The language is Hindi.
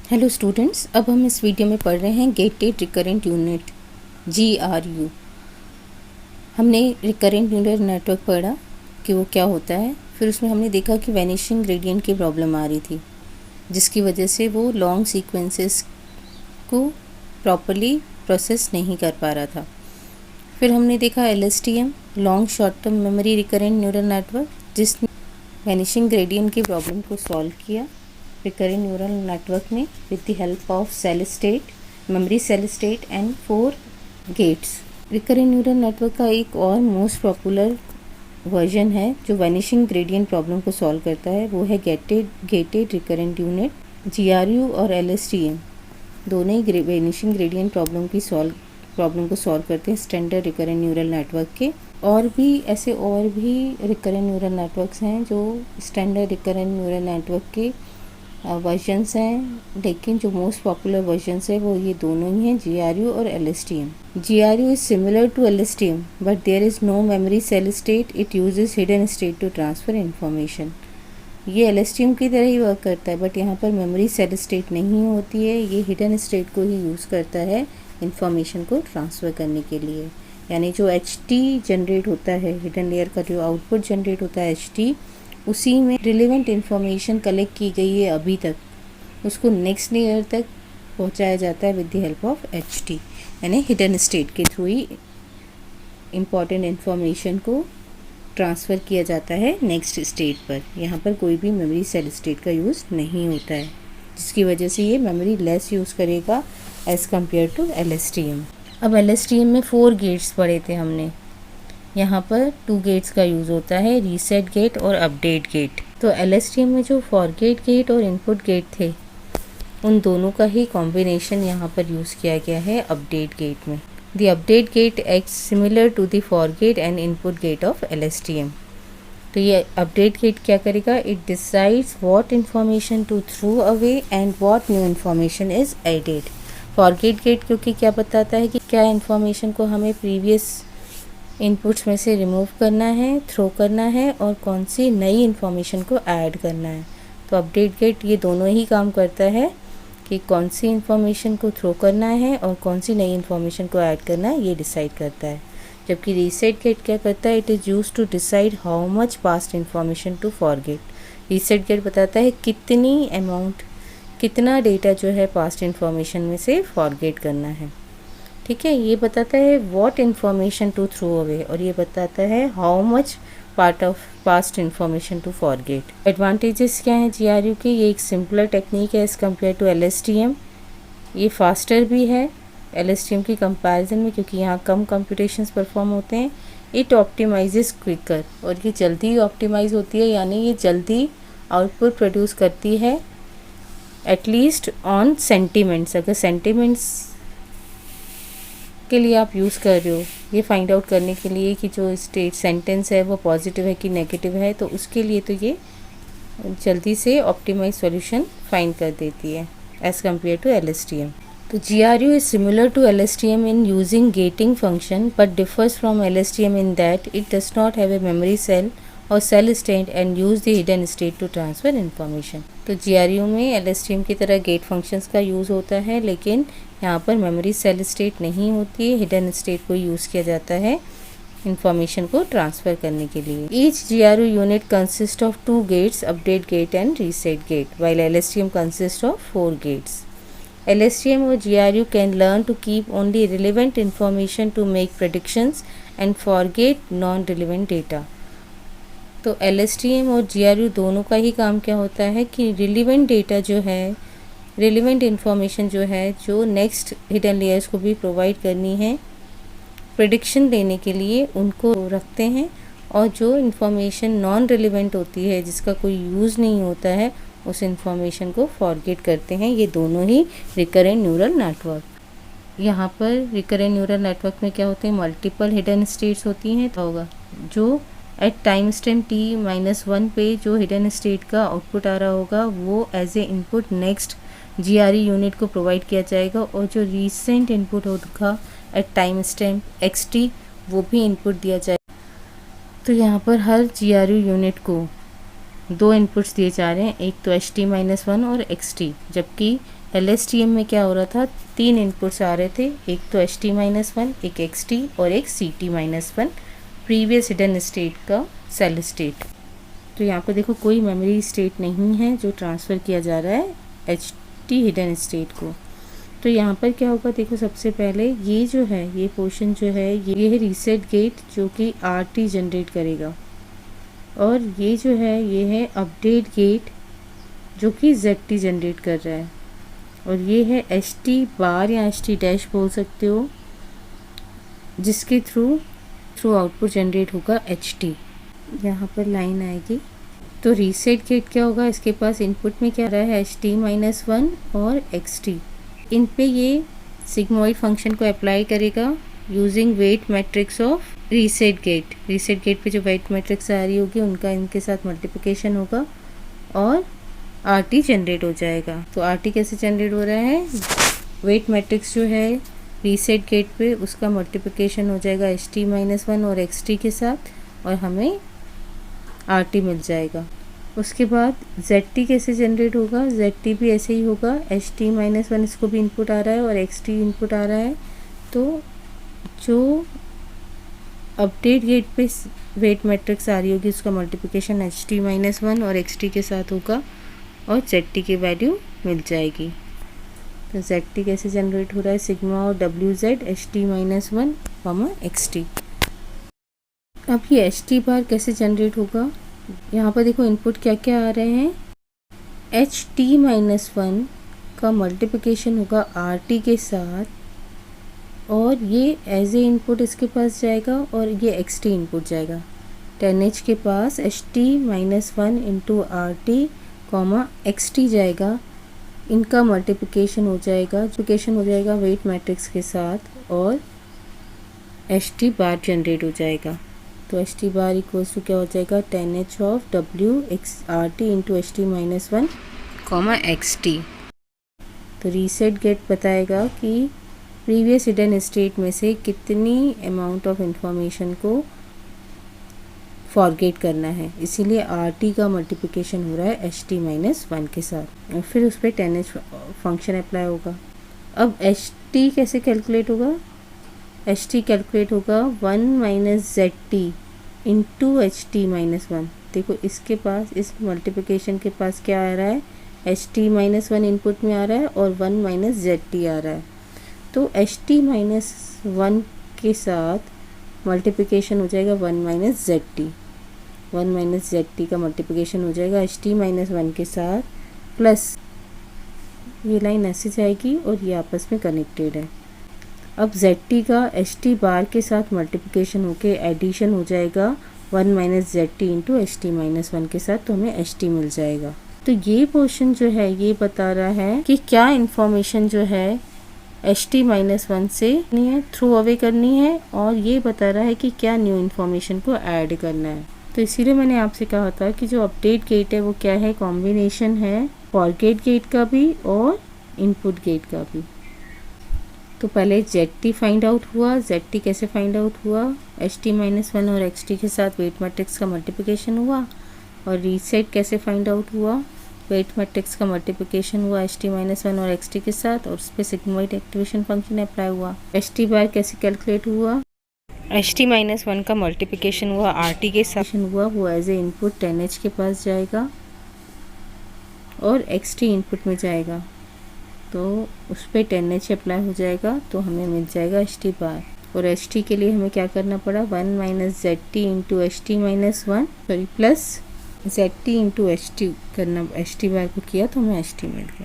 हेलो स्टूडेंट्स, अब हम इस वीडियो में पढ़ रहे हैं गेटेड रिकरेंट यूनिट GRU। हमने रिकरेंट न्यूरल नेटवर्क पढ़ा कि वो क्या होता है। फिर उसमें हमने देखा कि वैनिशिंग ग्रेडियंट की प्रॉब्लम आ रही थी, जिसकी वजह से वो लॉन्ग सीक्वेंसेस को प्रॉपरली प्रोसेस नहीं कर पा रहा था। फिर हमने देखा LSTM, long short term memory recurrent neural network, जिसने वैनिशिंग ग्रेडियंट की प्रॉब्लम को सॉल्व किया recurrent neural network में with the help of cell state, memory cell state and 4 gates। recurrent neural network का एक और मोस्ट पॉपुलर वर्जन है जो वैनिशिंग ग्रेडियंट प्रॉब्लम को सॉल्व करता है, वो है गेटेड रिकरेंट यूनिट। GRU और LSTM दोनों ही वैनिशिंग ग्रेडियंट प्रॉब्लम को सॉल्व करते हैं स्टैंडर्ड रिकरेंट न्यूरल नेटवर्क के। और भी रिकरेंट न्यूरल नेटवर्क्स हैं जो स्टैंडर्ड रिकरेंट न्यूरल नेटवर्क के वर्जन्स हैं, लेकिन जो मोस्ट पॉपुलर वर्जन्स है वो ये दोनों ही हैं, GRU और LSTM। GRU is similar to LSTM but there is no memory cell state, it uses hidden state to transfer information. ये LSTM की तरह ही वर्क करता है, बट यहाँ पर मेमोरी सेल स्टेट नहीं होती है, ये हिडन स्टेट को ही यूज़ करता है इंफॉर्मेशन को ट्रांसफ़र करने के लिए। यानी जो HT जनरेट होता है, हिडन लेयर का जो आउटपुट जनरेट होता है HT, उसी में रिलेवेंट इन्फॉर्मेशन कलेक्ट की गई है अभी तक, उसको नेक्स्ट लेयर तक पहुंचाया जाता है with the help of HT, यानी हिडन स्टेट के थ्रू ही इम्पॉर्टेंट इन्फॉर्मेशन को ट्रांसफ़र किया जाता है नेक्स्ट स्टेट पर। यहाँ पर कोई भी मेमोरी सेल स्टेट का यूज़ नहीं होता है, जिसकी वजह से ये मेमोरी लेस यूज़ करेगा एज़ कम्पेयर टू LSTM। अब LSTM में 4 गेट्स पढ़े थे हमने, यहाँ पर 2 गेट्स का यूज़ होता है, रीसेट गेट और अपडेट गेट। तो LSTM में जो फॉरगेट गेट और इनपुट गेट थे, उन दोनों का ही कॉम्बिनेशन यहाँ पर यूज़ किया गया है अपडेट गेट में। The update gate acts similar to the forget and input gate of LSTM। तो ये अपडेट गेट क्या करेगा, it decides what information to throw away and what new information is added. Forget gate क्योंकि क्या बताता है कि क्या इन्फॉर्मेशन को हमें प्रीवियस इनपुट्स में से रिमूव करना है, थ्रो करना है, और कौन सी नई इन्फॉर्मेशन को ऐड करना है। तो अपडेट गेट ये दोनों ही काम करता है कि कौन सी इन्फॉर्मेशन को थ्रो करना है और कौन सी नई इन्फॉर्मेशन को ऐड करना है, ये डिसाइड करता है। जबकि रीसेट गेट क्या करता है, it is use to decide how much past information to forget. Reset gate बताता है कितना डेटा जो है पास्ट इन्फॉर्मेशन में से फॉरगेट करना है। ठीक है, ये बताता है what information to throw away, और ये बताता है how much part of past information to forget. Advantages क्या हैं GRU के, ये एक सिंपलर टेक्निक है एज़ कम्पेयर टू LSTM। ये फास्टर भी है LSTM की कंपैरिजन में, क्योंकि यहाँ कम कंप्यूटेशंस परफॉर्म होते हैं। इट ऑप्टिमाइजेस क्विकर, और ये जल्दी ऑप्टिमाइज होती है, यानी ये जल्दी आउटपुट प्रोड्यूस करती है एटलीस्ट ऑन सेंटिमेंट्स। अगर सेंटिमेंट्स के लिए आप यूज़ कर रहे हो, ये फाइंड आउट करने के लिए कि जो स्टेट सेंटेंस है वो पॉजिटिव है कि नेगेटिव है, तो उसके लिए तो ये जल्दी से ऑप्टिमाइज सॉल्यूशन फाइंड कर देती है एज़ कम्पेयर टू LSTM। तो GRU is similar to LSTM in using gating function but differs from LSTM in that it does not have a memory cell और cell state and use the hidden state to transfer information. तो GRU में LSTM की तरह गेट फंक्शंस का यूज़ होता है, लेकिन यहाँ पर मेमोरी सेल स्टेट नहीं होती है, हिडन स्टेट को यूज़ किया जाता है इंफॉर्मेशन को ट्रांसफ़र करने के लिए। Each GRU unit consist of 2 gates, update gate and reset gate, while LSTM consist of 4 gates. LSTM और GRU can learn to keep only relevant information to make predictions and forget non relevant data. तो LSTM और GRU दोनों का ही काम क्या होता है कि रिलेवेंट डेटा जो है, रिलेवेंट इन्फॉर्मेशन जो है, जो नेक्स्ट हिडन लेयर्स को भी प्रोवाइड करनी है प्रेडिक्शन देने के लिए, उनको रखते हैं, और जो इन्फॉर्मेशन नॉन रिलेवेंट होती है, जिसका कोई यूज़ नहीं होता है, उस इन्फॉर्मेशन को फॉरगेट करते हैं। ये दोनों ही रिकरेंट न्यूरल नेटवर्क। यहाँ पर रिकरेंट न्यूरल नेटवर्क में क्या होते हैं, मल्टीपल हिडन स्टेट्स होती हैं, तो होगा जो एट टाइम स्टेम t-1 पे जो हिडन स्टेट का आउटपुट आ रहा होगा, वो as a input next GRU unit को प्रोवाइड किया जाएगा, और जो रीसेंट इनपुट होगा एट टाइम स्टेम्प XT, वो भी इनपुट दिया जाएगा। तो यहाँ पर हर GRU यूनिट को 2 इनपुट्स दिए जा रहे हैं, एक तो HT-1 और XT, जबकि LSTM में क्या हो रहा था, 3 इनपुट्स आ रहे थे, एक तो HT-1, एक XT और एक CT-1 प्रीवियस हिडन स्टेट का सेल स्टेट। तो यहाँ पर देखो कोई मेमोरी स्टेट नहीं है जो ट्रांसफ़र किया जा रहा है HT हिडन स्टेट को। तो यहाँ पर क्या होगा, देखो सबसे पहले ये जो है, ये पोर्शन जो है, ये है रीसेट गेट जो कि RT जनरेट करेगा, और ये जो है ये है अपडेट गेट जो कि ZT जनरेट कर रहा है, और ये है HT बार या HT डैश बोल सकते हो, जिसके थ्रू आउटपुट जनरेट होगा HT। यहाँ पर लाइन आएगी। तो रीसेट गेट क्या होगा, इसके पास इनपुट में क्या आ रहा है, HT-1 और XT। इन पे ये सिग्मॉइड फंक्शन को अप्लाई करेगा using weight matrix of reset gate. Reset gate पे जो वेट मैट्रिक्स आ रही होगी उनका इनके साथ मल्टीप्लिकेशन होगा और RT जनरेट हो जाएगा। तो RT कैसे जनरेट हो रहा है, वेट मैट्रिक्स जो है रीसेट गेट पे उसका मल्टीप्लिकेशन हो जाएगा HT-1 और XT के साथ, और हमें RT मिल जाएगा। उसके बाद ZT कैसे जनरेट होगा, ZT भी ऐसे ही होगा, HT-1 इसको भी इनपुट आ रहा है और XT इनपुट आ रहा है। तो जो अपडेट गेट पे वेट मैट्रिक्स आ रही होगी उसका मल्टीप्लिकेशन HT-1 और XT के साथ होगा और ZT की वैल्यू मिल जाएगी। तो ZT कैसे जनरेट हो रहा है, सिग्मा और WZ HT-1, XT। अब ये HT बार कैसे जनरेट होगा, यहाँ पर देखो इनपुट क्या क्या आ रहे हैं, HT-1 का मल्टीप्लिकेशन होगा RT के साथ, और ये एज ए इनपुट इसके पास जाएगा और ये XT इनपुट जाएगा। 10H के पास HT-1 इंटू RT XT जाएगा, इनका मल्टीप्लिकेशन हो जाएगा वेट मैट्रिक्स के साथ और HT बार जनरेट हो जाएगा। तो HT बार इक्वल्स टू क्या हो जाएगा, 10H of RT into HT-1 XT। तो रीसेट गेट बताएगा कि प्रीवियस हिडन स्टेट में से कितनी अमाउंट ऑफ इंफॉर्मेशन को फॉरगेट करना है, इसीलिए RT का मल्टीप्लिकेशन हो रहा है HT-1 के साथ, और फिर उस पर 10H फंक्शन अप्लाई होगा। अब HT कैसे कैलकुलेट होगा, HT कैलकुलेट होगा 1 - ZT इंटू HT-1। देखो इसके पास, इस मल्टीप्लिकेशन के पास क्या आ रहा है, HT-1 इनपुट में आ रहा है और 1 - ZT आ रहा है। तो HT-1 के साथ मल्टीप्लिकेशन हो जाएगा 1 - ZT। 1 - ZT का मल्टीप्लिकेशन हो जाएगा HT-1 के साथ, प्लस ये लाइन ऐसे जाएगी और ये आपस में कनेक्टेड है। अब ZT का HT बार के साथ मल्टीप्लिकेशन होके एडिशन हो जाएगा 1 - ZT इंटू HT-1 के साथ, तो हमें HT मिल जाएगा। तो ये पोर्शन जो है ये बता रहा है कि क्या इन्फॉर्मेशन जो है HT-1 से नहीं है थ्रू अवे करनी है, और ये बता रहा है कि क्या न्यू इन्फॉर्मेशन को ऐड करना है। तो इसीलिए मैंने आपसे कहा था कि जो अपडेट गेट है वो क्या है, कॉम्बिनेशन है फॉरगेट गेट का भी और इनपुट गेट का भी। तो पहले ZT फाइंड आउट हुआ। ZT कैसे फाइंड आउट हुआ, HT-1 और XT के साथ वेट मैट्रिक्स का मल्टीप्लिकेशन हुआ, और रीसेट कैसे फाइंड आउट हुआ, वेट मैट्रिक्स का मल्टीप्लिकेशन हुआ HT-1 और XT के साथ, और उस पर सिग्मॉइड एक्टिवेशन फंक्शन अप्लाई हुआ। HT बार कैसे कैलकुलेट हुआ, HT-1 का मल्टीप्लिकेशन हुआ RT के साथ हुआ, वो एज ए इनपुट 10H के पास जाएगा और XT इनपुट में जाएगा, तो उस पर 10H अप्लाई हो जाएगा, तो हमें मिल जाएगा HT बार। और HT के लिए हमें क्या करना पड़ा, 1 - ZT into HT-1 plus ZT into HT करना, HT बार को किया तो हमें HT मिल गया।